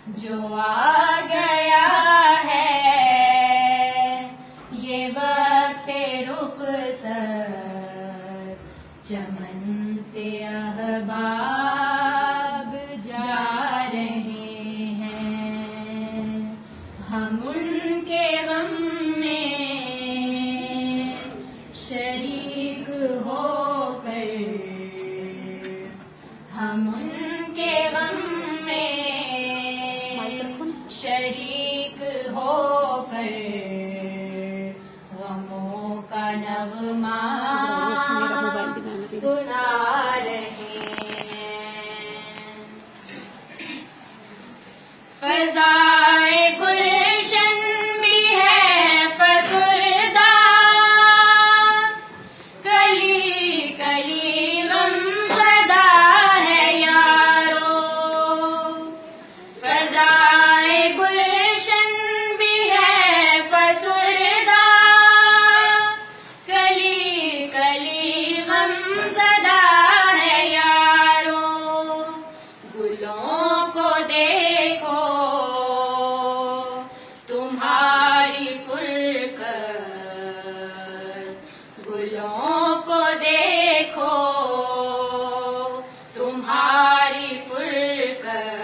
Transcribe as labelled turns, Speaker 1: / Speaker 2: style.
Speaker 1: जो आ गया है ये वक्त रुखसत, चमन से अहबाब जा रहे हैं। हम उनके गम में शरीक होकर, हम उनके गम में शरीक होकर गमों का नगमा सुना रहे हैं। फ़ज़ाए गुलशन भी है फ़सुरदा, कली कली गमज़दा है यारो। फ़ज़ाए गुलशन भी है फ़सुरदा, कली कली गमज़दा है यारो। गुलों को देखो तुम्हारी फुरकत, गुलों को देखो तुम्हारी फुरकत,